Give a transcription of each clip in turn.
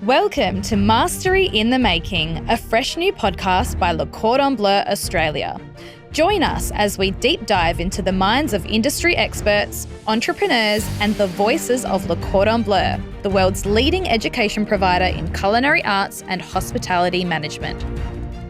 Welcome to Mastery in the Making, a fresh new podcast by Cordon Bleu Australia. Join us as we deep dive into the minds of industry experts, entrepreneurs, and the voices of Cordon Bleu, the world's leading education provider in culinary arts and hospitality management.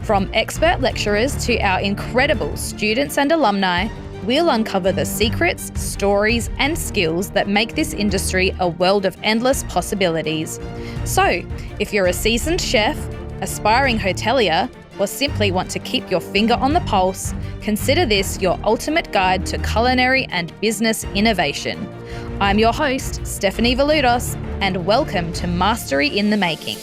From expert lecturers to our incredible students and alumni, we'll uncover the secrets, stories, and skills that make this industry a world of endless possibilities. So, if you're a seasoned chef, aspiring hotelier, or simply want to keep your finger on the pulse, consider this your ultimate guide to culinary and business innovation. I'm your host, Stephanie Valudos, and welcome to Mastery in the Making.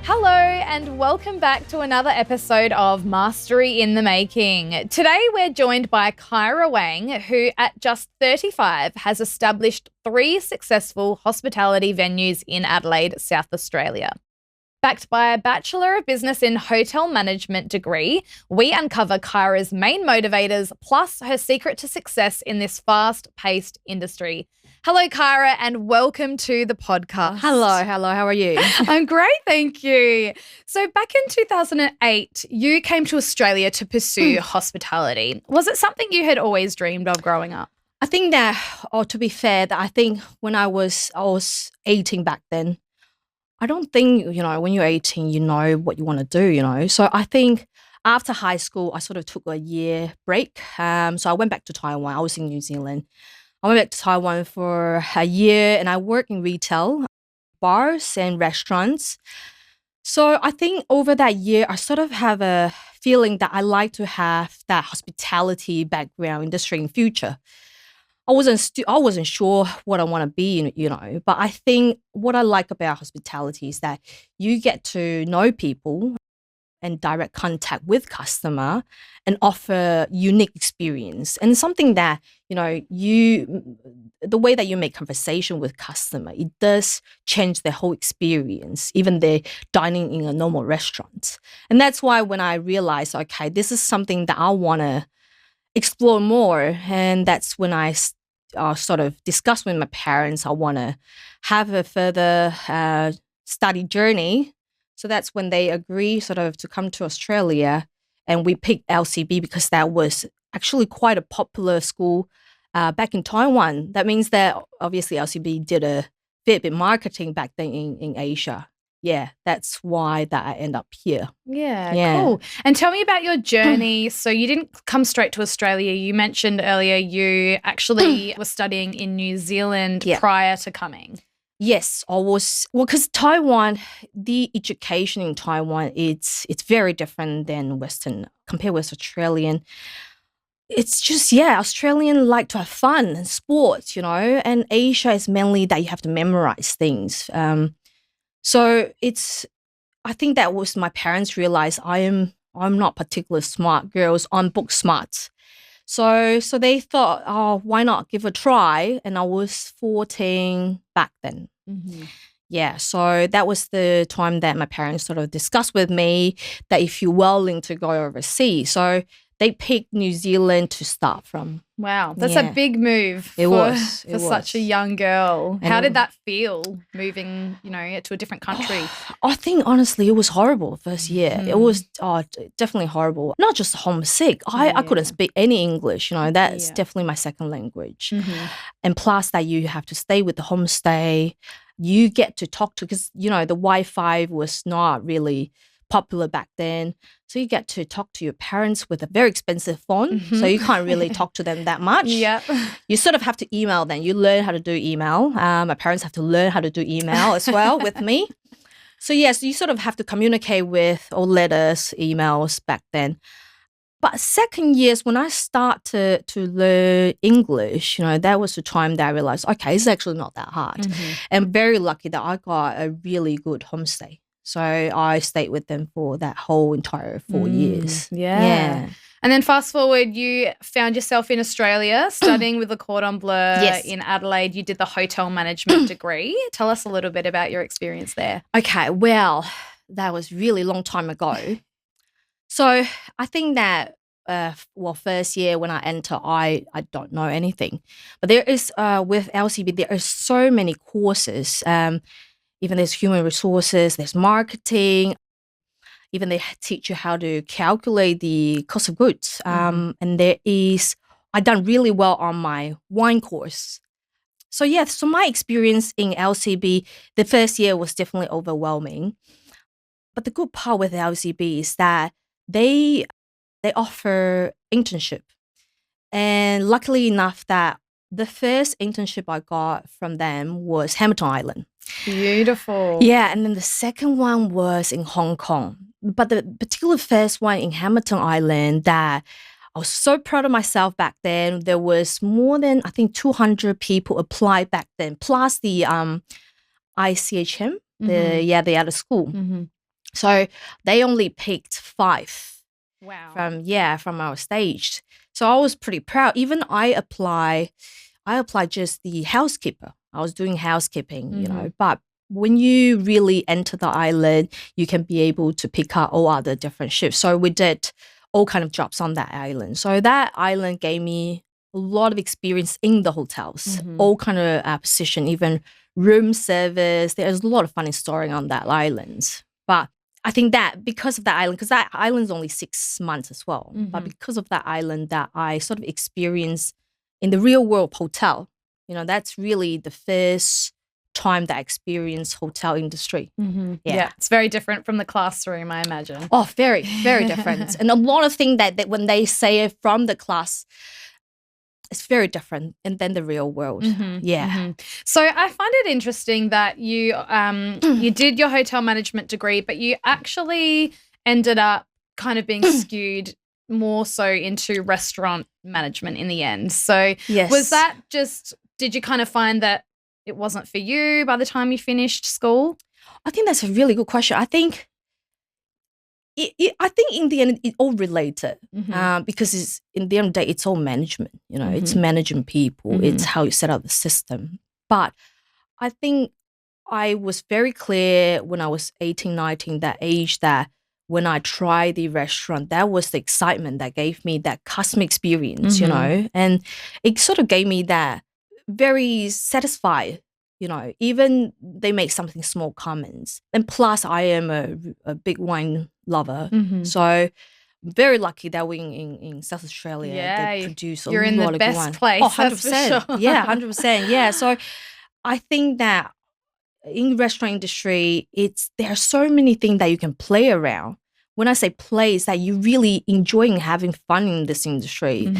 Hello and welcome back to another episode of Mastery in the Making. Today we're joined by Kyra Wang, who at just 35 has established 3 successful hospitality venues in Adelaide, South Australia. Backed by a Bachelor of Business in Hotel Management degree, we uncover Kyra's main motivators plus her secret to success in this fast-paced industry. Hello, Kyra, and welcome to the podcast. Hello. How are you? I'm great, thank you. So back in 2008, you came to Australia to pursue hospitality. Was it something you had always dreamed of growing up? I think that, or to be fair, that I think when I was 18 back then, I don't think, when you're 18, you know what you want to do, So I think after high school, I sort of took a year break. So I went back to Taiwan. I was in New Zealand. I went back to Taiwan for a year and I worked in retail, bars and restaurants. So I think over that year, I sort of have a feeling that I like to have that hospitality background industry in future. I wasn't sure what I want to be, but I think what I like about hospitality is that you get to know people and direct contact with customer and offer unique experience and something that, the way that you make conversation with customer, it does change the whole experience, even the dining in a normal restaurant. And that's why when I realized, okay, this is something that I want to explore more. And that's when I sort of discussed with my parents, I want to have a further study journey. So that's when they agree sort of to come to Australia, and we picked LCB because that was actually quite a popular school back in Taiwan. That means that obviously LCB did a bit of marketing back then in Asia. Yeah, that's why that I end up here. Yeah, cool. And tell me about your journey. So you didn't come straight to Australia. You mentioned earlier you actually were studying in New Zealand prior to coming. Yes, I was. Well, because Taiwan, the education in Taiwan, it's very different than Western, compared with Australian. It's just, Australian like to have fun and sports, and Asia is mainly that you have to memorize things. So I think that was my parents realized I'm not particularly smart girls, I'm book smart. So they thought, oh, why not give a try? And I was 14 back then. Mm-hmm. Yeah, so that was the time that my parents sort of discussed with me that if you're willing to go overseas. So they picked New Zealand to start from. Wow, that's a big move for such a young girl. How did that feel moving, to a different country? I think honestly it was horrible first year. Mm-hmm. It was definitely horrible. Not just homesick. I couldn't speak any English, that's definitely my second language. Mm-hmm. And plus that you have to stay with the homestay. You get to talk to, because, the Wi-Fi was not really popular back then. So you get to talk to your parents with a very expensive phone. Mm-hmm. So you can't really talk to them that much. Yep. You sort of have to email them. You learn how to do email. My parents have to learn how to do email as well with me. So yes, you sort of have to communicate with or letters, emails back then. But second years, when I started to learn English, that was the time that I realized, okay, it's actually not that hard. Mm-hmm. And very lucky that I got a really good homestay. So I stayed with them for that whole entire 4 years. Yeah. And then fast forward, you found yourself in Australia studying with the Cordon Bleu in Adelaide. You did the hotel management degree. Tell us a little bit about your experience there. Okay, well, that was really long time ago. So I think that first year when I enter, I don't know anything. But there is, with LCB, there are so many courses. Even there's human resources, there's marketing. Even they teach you how to calculate the cost of goods. And I done really well on my wine course. So so my experience in LCB, the first year was definitely overwhelming. But the good part with LCB is that they offer internship. And luckily enough that the first internship I got from them was Hamilton Island. Beautiful. Yeah, and then the second one was in Hong Kong. But the particular first one in Hamilton Island that I was so proud of myself back then. There was more than, I think, 200 people applied back then, plus the ICHM, the other school. Mm-hmm. So they only picked 5. Wow. From our stage. So I was pretty proud. Even I applied just the housekeeper. I was doing housekeeping, you know. But when you really enter the island, you can be able to pick up all other different shifts. So we did all kind of jobs on that island. So that island gave me a lot of experience in the hotels, all kind of position, even room service. There's a lot of funny story on that island. But I think that because of that island, because that island's only 6 months as well, but because of that island that I sort of experienced in the real world hotel, you know, that's really the first time that I experienced hotel industry. Yeah, it's very different from the classroom, I imagine. Oh, very, very different. And a lot of things that when they say it from the class, it's very different than the real world. So I find it interesting that you you did your hotel management degree, but you actually ended up kind of being skewed more so into restaurant management in the end. So was that just, did you kind of find that it wasn't for you by the time you finished school? I think that's a really good question. I think in the end it all related because it's in the end of the day it's all management. You know, it's managing people. It's how you set up the system. But I think I was very clear when I was 18, 19, that age, that when I tried the restaurant, that was the excitement that gave me that customer experience, you know, and it sort of gave me that very satisfied, you know, even they make something small comments. And plus I am a big wine lover. So I'm very lucky that we in South Australia, they produce a lot of wine. You're in the best place. Oh, 100%. Sure. Yeah, 100%. Yeah. So I think that in restaurant industry, there are so many things that you can play around. When I say play, it's that you really enjoying having fun in this industry.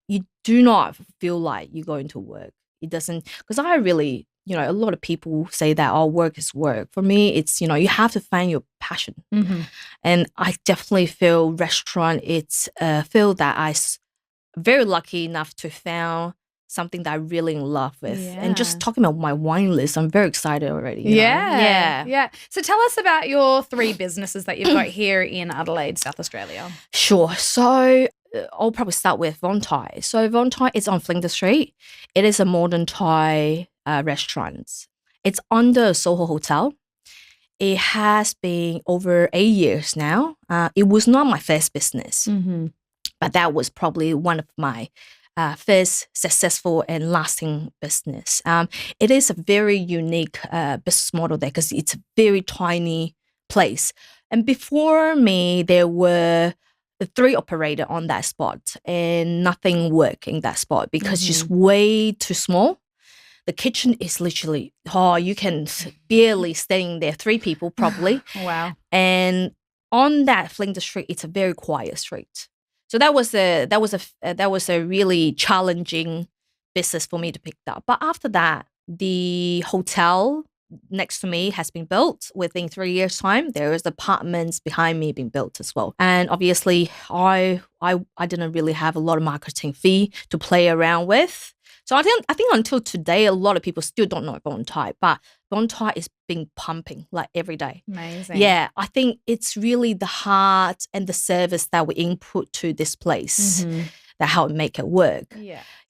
You do not feel like you're going to work. It doesn't, because I really, you know, a lot of people say that, oh, work is work. For me, it's, you know, you have to find your passion. And I definitely feel restaurant, it's a field that I'm very lucky enough to found something that I really in love with. And just talking about my wine list, I'm very excited already. You know? Yeah. So tell us about your 3 businesses that you've got here in Adelaide, South Australia. Sure. So I'll probably start with Von Thai. So Von Thai is on Flinders Street. It is a modern Thai restaurant. It's under Soho Hotel. It has been over 8 years now. It was not my first business, but that was probably one of my first successful and lasting business. It is a very unique business model there because it's a very tiny place. And before me, there were 3 operators on that spot and nothing worked in that spot because it's just way too small. The kitchen is literally, you can barely stay in there, 3 people probably. Wow. And on that Flinders Street, it's a very quiet street. So that was a really challenging business for me to pick up. But after that, the hotel next to me has been built within 3 years' time. There is apartments behind me being built as well. And obviously, I didn't really have a lot of marketing fee to play around with. So I think until today, a lot of people still don't know Von Thai, but Von Thai is being pumping like every day. Amazing. Yeah, I think it's really the heart and the service that we input to this place that help make it work.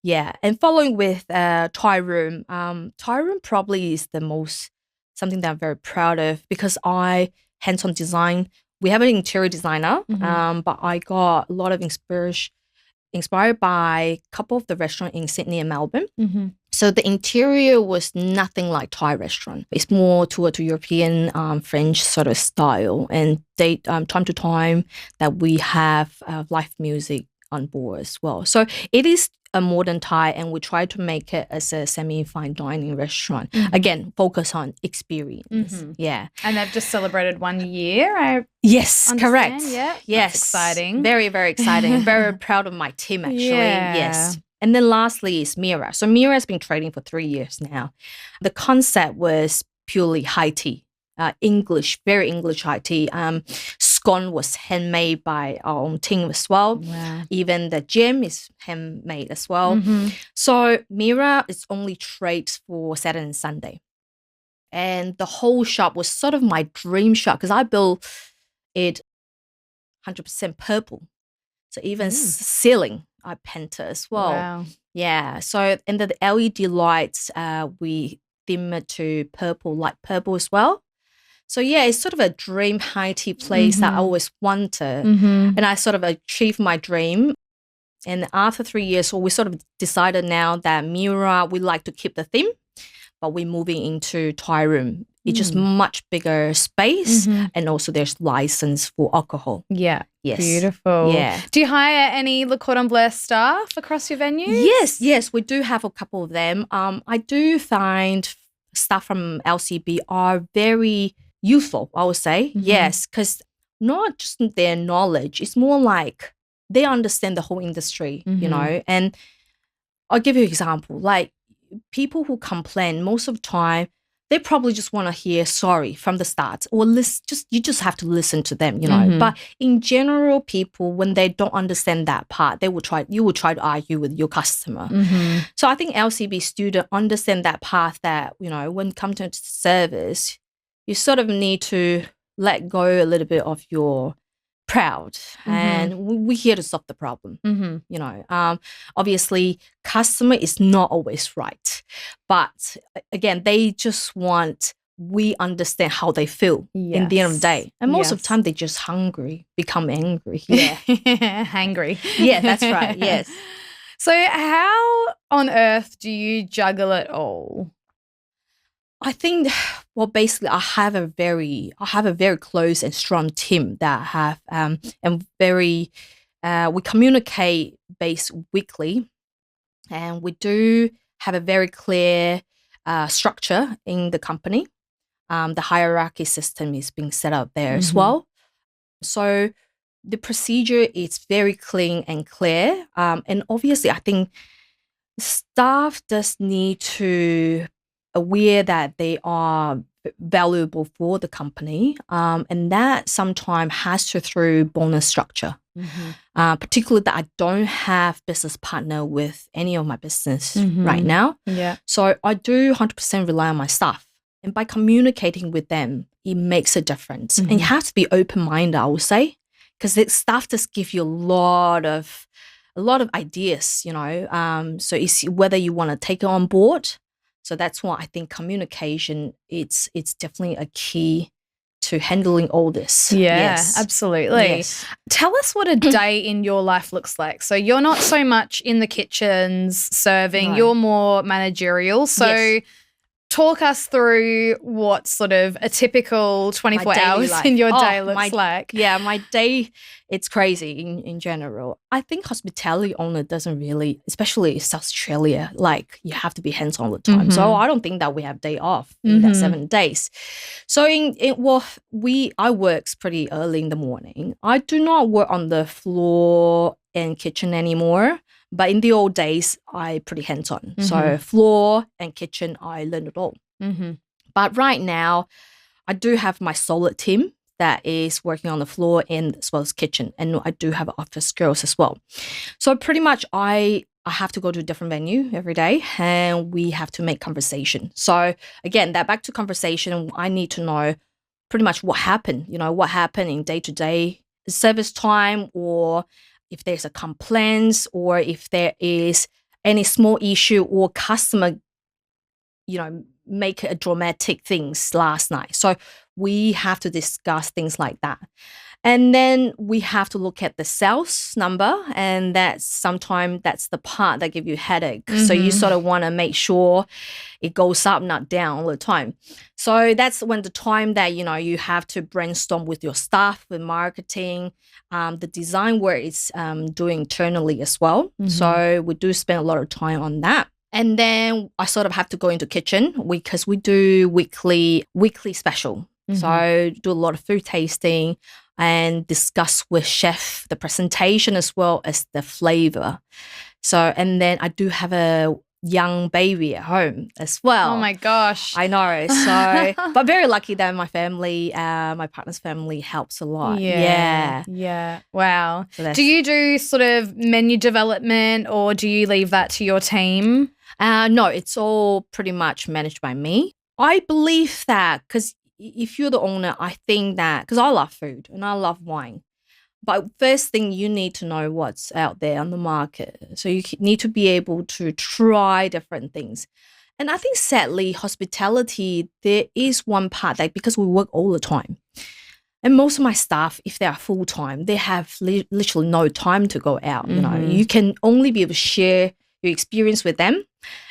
Yeah. And following with Thai Room, Thai Room probably is the most something that I'm very proud of because I hands-on design we have an interior designer, but I got a lot of inspired by a couple of the restaurants in Sydney and Melbourne. So the interior was nothing like Thai restaurant. It's more toward to European, French sort of style. And they time to time that we have live music on board as well. So it is a modern Thai, and we try to make it as a semi-fine dining restaurant. Again, focus on experience. Yeah. And they've just celebrated 1 year. Yes, correct. Yeah. Yes. That's exciting. Very, very exciting. Very proud of my team, actually. Yeah. Yes. And then lastly is Mira. So Mira has been trading for 3 years now. The concept was purely high tea, English, very English high tea. Scone was handmade by our own team as well. Wow. Even the gem is handmade as well. So Mira is only trades for Saturday and Sunday. And the whole shop was sort of my dream shop because I built it 100% purple. So even ceiling, I painted as well. Wow. Yeah. So, and the LED lights, we dim it to purple, light purple as well. So yeah, it's sort of a dream high tea place that I always wanted. And I sort of achieved my dream. And after 3 years, so we sort of decided now that Mira, we like to keep the theme, but we're moving into Thai room. It's just much bigger space, and also there's license for alcohol. Yeah. Yes. Beautiful. Yeah. Do you hire any Le Cordon Bleu staff across your venues? Yes, we do have a couple of them. I do find staff from LCB are very useful, I would say. Yes, because not just their knowledge, it's more like they understand the whole industry, you know. And I'll give you an example. Like people who complain most of the time, they probably just want to hear sorry from the start, or you just have to listen to them, you know. But in general, people, when they don't understand that part, you will try to argue with your customer. So I think LCB student understand that part, that, you know, when it comes to service, you sort of need to let go a little bit of your proud, and we're here to solve the problem. You know, obviously customer is not always right, but again, they just want, we understand how they feel in the end of the day, and most of the time they're just hungry, become angry. Yeah. Hangry. Yeah, that's right. Yes. So how on earth do you juggle it all? I think, well, basically, I have a very close and strong team that have and very we communicate based weekly, and we do have a very clear structure in the company. The hierarchy system is being set up there as well. So the procedure is very clean and clear, and obviously, I think staff does need to aware that they are valuable for the company, and that sometimes has to through bonus structure. Particularly that I don't have business partner with any of my business right now. Yeah. So I do 100% rely on my staff, and by communicating with them, it makes a difference. And you have to be open-minded, I would say, because the staff just give you a lot of ideas, you know. So it's whether you want to take it on board. So that's why I think communication, it's definitely a key to handling all this. Yeah, yes. Absolutely. Yes. Tell us what a day in your life looks like. So you're not so much in the kitchens serving, you're more managerial. So talk us through what sort of a typical 24 hours in your day looks like. Yeah, my day, it's crazy in general. I think hospitality owner doesn't really, especially South Australia, like you have to be hands-on all the time. So I don't think that we have day off in that 7 days. So I work pretty early in the morning. I do not work on the floor and kitchen anymore. But in the old days, I pretty hands-on. So floor and kitchen, I learned it all. But right now, I do have my solid team that is working on the floor and as well as kitchen. And I do have office girls as well. So pretty much I have to go to a different venue every day, and we have to make conversation. So again, that back to conversation, I need to know pretty much what happened, what happened in day-to-day service time, or if there's a complaint, or if there is any small issue, or customer, make a dramatic things last night. So we have to discuss things like that. And then we have to look at the sales number, and sometimes that's the part that give you headache. So you sort of want to make sure it goes up, not down all the time. So that's when the time that, you have to brainstorm with your staff, with marketing, the design work is doing internally as well. So we do spend a lot of time on that. And then I sort of have to go into kitchen because we do weekly special. So I do a lot of food tasting and discuss with chef the presentation as well as the flavor. So, and then I do have a young baby at home as well. Oh my gosh. I know. So, but very lucky that my family, my partner's family helps a lot. Yeah. Wow. So do you do sort of menu development or do you leave that to your team? No, it's all pretty much managed by me. I believe that because if you're the owner, I think that because I love food and I love wine. But first thing, you need to know what's out there on the market. So you need to be able to try different things. And I think sadly, hospitality, there is one part that because we work all the time. And most of my staff, if they are full-time, they have literally no time to go out. You can only be able to share your experience with them.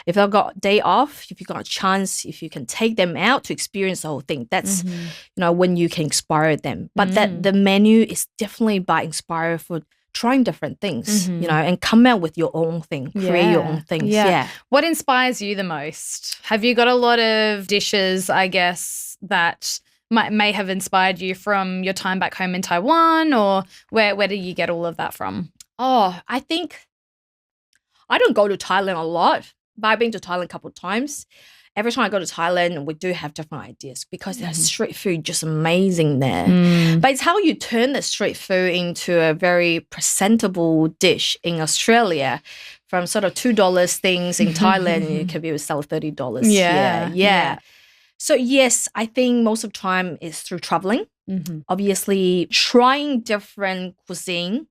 If they've got day off, if you've got a chance, if you can take them out to experience the whole thing, that's, when you can inspire them. But that the menu is definitely by inspire for trying different things, and come out with your own thing, create your own things. Yeah. What inspires you the most? Have you got a lot of dishes, I guess, that may have inspired you from your time back home in Taiwan, or where do you get all of that from? Oh, I think I don't go to Thailand a lot, but I've been to Thailand a couple of times. Every time I go to Thailand, we do have different ideas because there's street food just amazing there. But it's how you turn the street food into a very presentable dish in Australia. From sort of $2 things in Thailand, you can be able to sell $30. Yeah. So yes, I think most of the time is through traveling. Obviously, trying different cuisine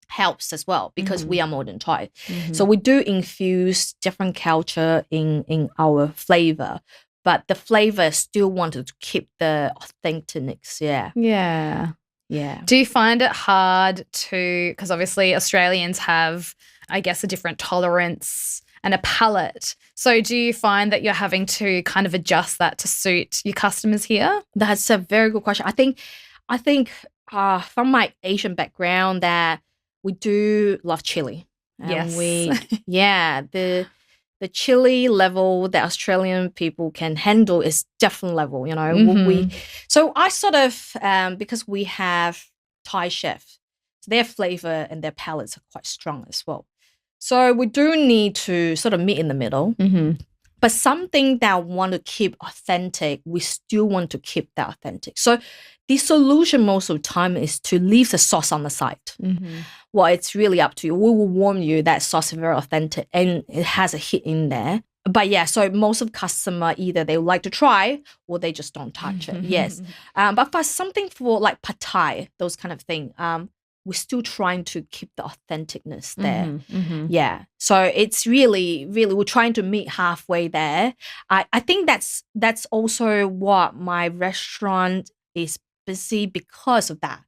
helps as well because we are modern Thai. So we do infuse different culture in our flavor, but the flavor still wanted to keep the authenticness. Yeah. Do you find it hard to, because obviously Australians have, I guess, a different tolerance and a palate. So do you find that you're having to kind of adjust that to suit your customers here? That's a very good question. I think from my Asian background that we do love chili. Yes. The chili level that Australian people can handle is different level, So I sort of, because we have Thai chefs, so their flavor and their palates are quite strong as well. So we do need to sort of meet in the middle. But something that I want to keep authentic, we still want to keep that authentic. So the solution most of the time is to leave the sauce on the side. Well, it's really up to you. We will warn you that sauce is very authentic and it has a hit in there. But yeah, so most of customer either they would like to try or they just don't touch it. Yes. But for something for like pad thai, those kind of thing, we're still trying to keep the authenticness there. Yeah. So it's really, we're trying to meet halfway there. I think that's also what my restaurant is busy because of that.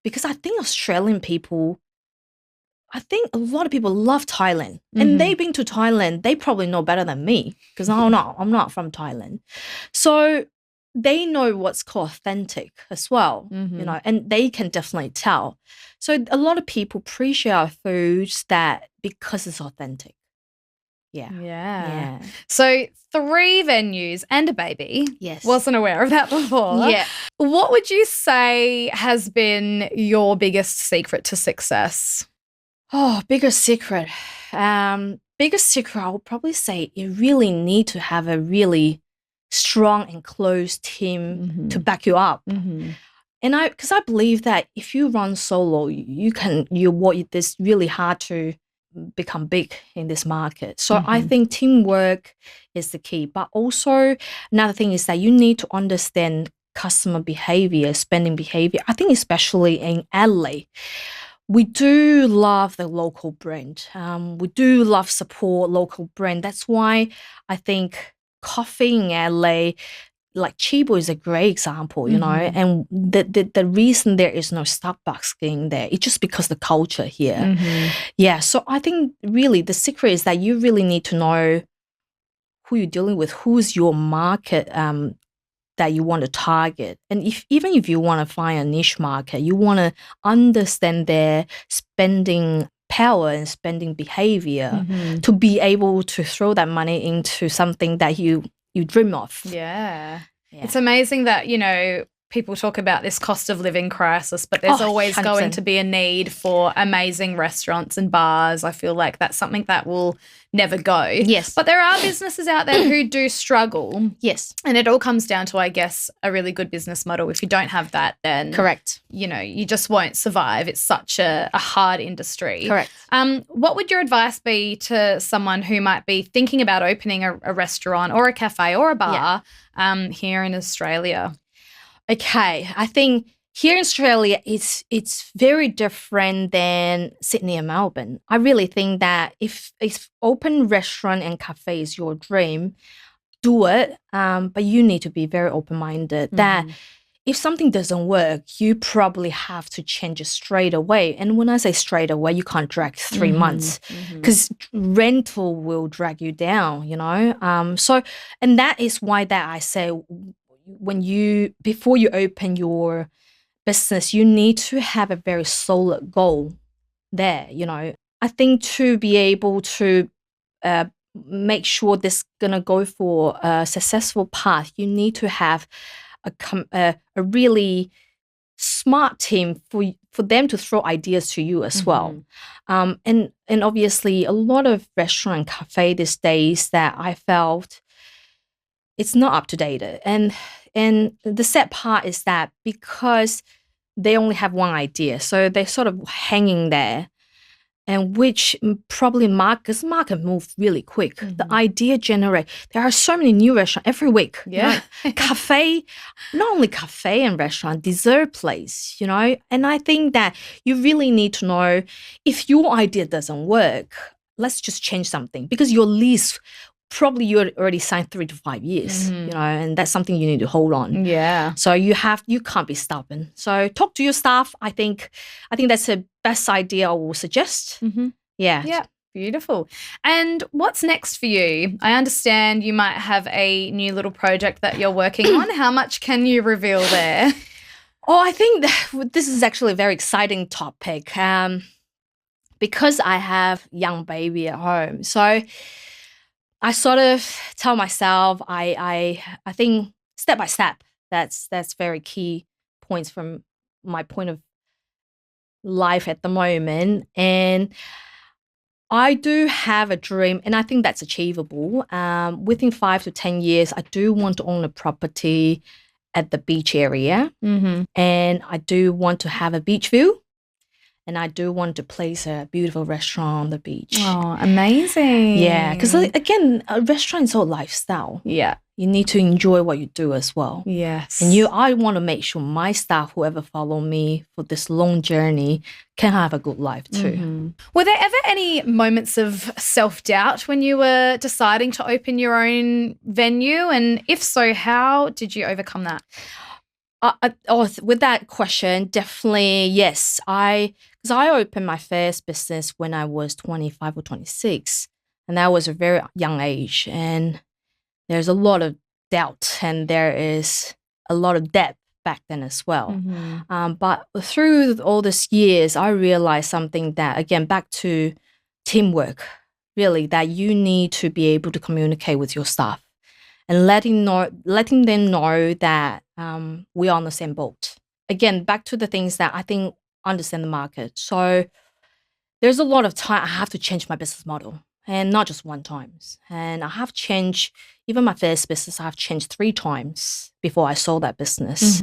Because I think Australian people, I think a lot of people love Thailand. And they've been to Thailand, they probably know better than me because I'm not from Thailand. So they know what's called authentic as well, and they can definitely tell. So a lot of people appreciate our foods that because it's authentic. Yeah. So 3 venues and a baby. Yes. Wasn't aware of that before. Yeah. What would you say has been your biggest secret to success? Oh, biggest secret. Biggest secret, I would probably say you really need to have a really strong and close team to back you up. And because I believe that if you run solo, it's really hard to become big in this market. So I think teamwork is the key. But also another thing is that you need to understand customer behavior, spending behavior. I think especially in Adelaide, we do love the local brand. We do love support local brand. That's why I think coffee in Adelaide like Chibo is a great example, you know, and the reason there is no Starbucks in there, it's just because the culture here. Yeah, so I think really the secret is that you really need to know who you're dealing with, who's your market that you want to target. And even if you want to find a niche market, you want to understand their spending power and spending behavior to be able to throw that money into something that you dream of. Yeah. It's amazing that, you know, people talk about this cost of living crisis, but there's always 100%. going to be a need for amazing restaurants and bars. I feel like that's something that will never go. Yes. But there are businesses out there who do struggle. Yes. And it all comes down to, I guess, a really good business model. If you don't have that, then Correct. You know, you just won't survive. It's such a hard industry. Correct. What would your advice be to someone who might be thinking about opening a restaurant or a cafe or a bar here in Australia? Okay, I think here in Australia, it's very different than Sydney and Melbourne. I really think that if open restaurant and cafe is your dream, do it. But you need to be very open-minded that if something doesn't work, you probably have to change it straight away. And when I say straight away, you can't drag 3 months because rental will drag you down, you know. So, and that is why that I say before you open your business, you need to have a very solid goal there, you know. I think to be able to make sure this gonna go for a successful path, you need to have a really smart team for them to throw ideas to you as well. And obviously a lot of restaurant and cafe these days that I felt it's not up to date. And the sad part is that because they only have one idea, so they're sort of hanging there, and which probably market move really quick. The idea generate. There are so many new restaurants every week. Yeah. You know? Cafe, not only cafe and restaurant, dessert place, you know. And I think that you really need to know if your idea doesn't work, let's just change something, because your lease probably you already signed 3 to 5 years, you know, and that's something you need to hold on. Yeah. So you can't be stubborn. So talk to your staff. I think that's the best idea I will suggest. Yeah. Yeah. Beautiful. And what's next for you? I understand you might have a new little project that you're working on. How much can you reveal there? Oh, I think this is actually a very exciting topic because I have young baby at home. So I sort of tell myself I think step by step. That's very key points from my point of life at the moment. And I do have a dream, and I think that's achievable. Within 5 to 10 years, I do want to own a property at the beach area, and I do want to have a beach view. And I do want to place a beautiful restaurant on the beach. Oh, amazing. Yeah, because again, a restaurant is all lifestyle. Yeah. You need to enjoy what you do as well. Yes. And I want to make sure my staff, whoever follow me for this long journey, can have a good life too. Were there ever any moments of self-doubt when you were deciding to open your own venue? And if so, how did you overcome that? With that question, definitely yes. Because I opened my first business when I was 25 or 26, and that was a very young age. And there's a lot of doubt, and there is a lot of debt back then as well. But through all these years, I realized something that, again, back to teamwork, really, that you need to be able to communicate with your staff and letting them know that we're on the same boat. Again, back to the things that I think understand the market. So there's a lot of time I have to change my business model, and not just one time. And I have changed, even my first business, I've changed 3 times before I sold that business.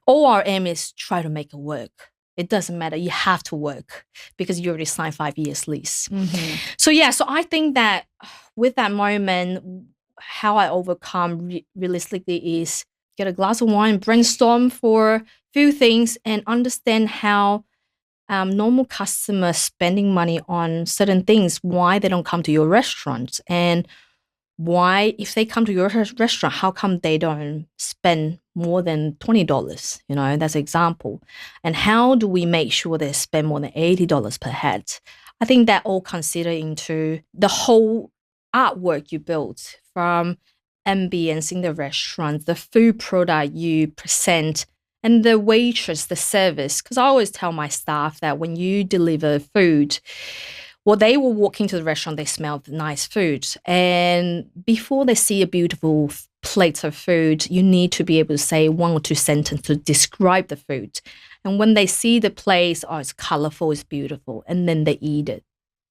All our aim is try to make it work. It doesn't matter. You have to work because you already signed 5 years lease. So yeah, so I think that with that moment, how I overcome realistically is get a glass of wine, brainstorm for a few things, and understand how normal customers spending money on certain things, why they don't come to your restaurant, and why, if they come to your restaurant, how come they don't spend more than $20? You know, that's an example. And how do we make sure they spend more than $80 per head? I think that all consider into the whole artwork you built, from ambience in the restaurant, the food product you present, and the waitress, the service. Because I always tell my staff that when you deliver food, well, they will walk into the restaurant, they smell the nice food. And before they see a beautiful plate of food, you need to be able to say 1 or 2 sentences to describe the food. And when they see the place, oh, it's colorful, it's beautiful, and then they eat it.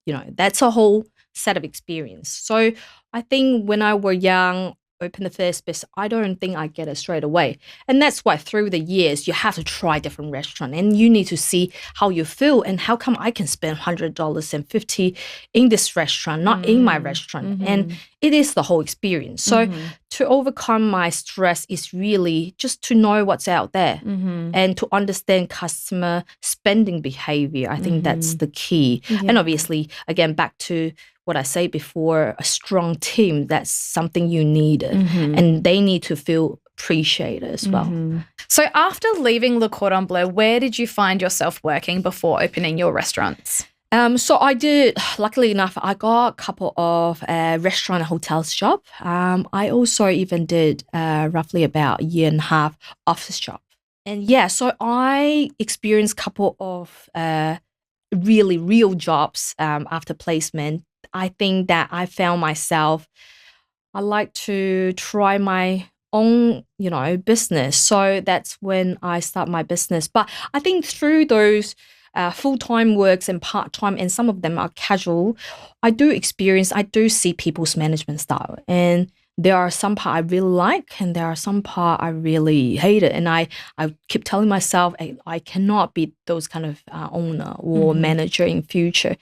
You know, that's a whole set of experience. So I think when I were young, open the first business, I don't think I get it straight away. And that's why through the years, you have to try different restaurants and you need to see how you feel and how come I can spend $100 and $50 in this restaurant, not in my restaurant. And it is the whole experience. So to overcome my stress is really just to know what's out there and to understand customer spending behavior. I think that's the key. And obviously, again, back to what I said before, a strong team, that's something you need. And they need to feel appreciated as well. So after leaving Le Cordon Bleu, where did you find yourself working before opening your restaurants? So I did, luckily enough, I got a couple of restaurant and hotels job. I also even did roughly about 1.5 years office job. And yeah, so I experienced a couple of really real jobs after placement. I think that I found myself, I like to try my own, you know, business. So that's when I start my business. But I think through those full-time works and part-time, and some of them are casual, I do see people's management style. And there are some part I really like and there are some part I really hate it. And I keep telling myself I cannot be those kind of owner or manager in future.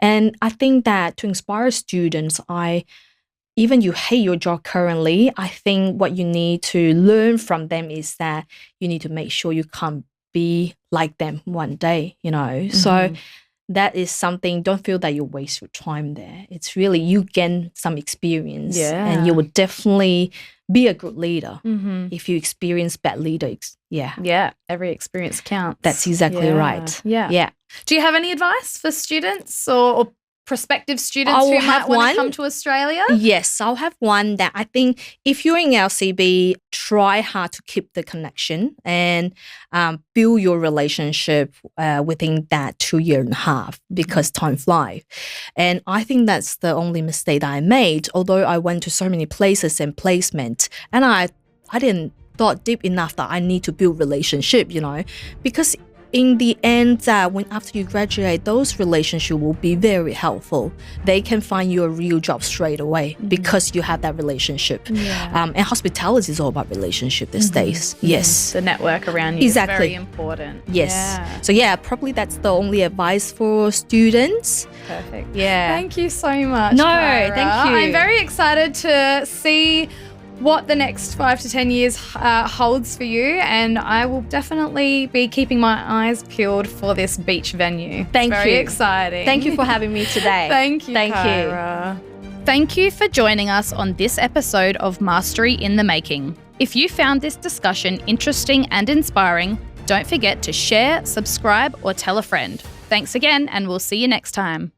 And I think that to inspire students, even you hate your job currently, I think what you need to learn from them is that you need to make sure you can't be like them one day, you know. So that is something, don't feel that you waste your time there. It's really, you gain some experience and you will definitely be a good leader if you experience bad leaders. Yeah, every experience counts. That's exactly right. Yeah. Do you have any advice for students or prospective students who might want to come to Australia? Yes, I'll have one that I think if you're in LCB, try hard to keep the connection and build your relationship within that 2.5 years because time flies. And I think that's the only mistake that I made, although I went to so many places and placement, and I didn't thought deep enough that I need to build relationship, you know, because in the end, when after you graduate, those relationships will be very helpful. They can find you a real job straight away because you have that relationship. And hospitality is all about relationship these days. Yes. The network around you is very important. Yes. So yeah, probably that's the only advice for students. Perfect. Yeah. Thank you so much, No, Kyra. thank you. I'm very excited to see what the next 5 to 10 years holds for you, and I will definitely be keeping my eyes peeled for this beach venue. Thank you. Very exciting. Thank you for having me today. Thank you, Kyra. Thank you for joining us on this episode of Mastery in the Making. If you found this discussion interesting and inspiring, don't forget to share, subscribe, or tell a friend. Thanks again, and we'll see you next time.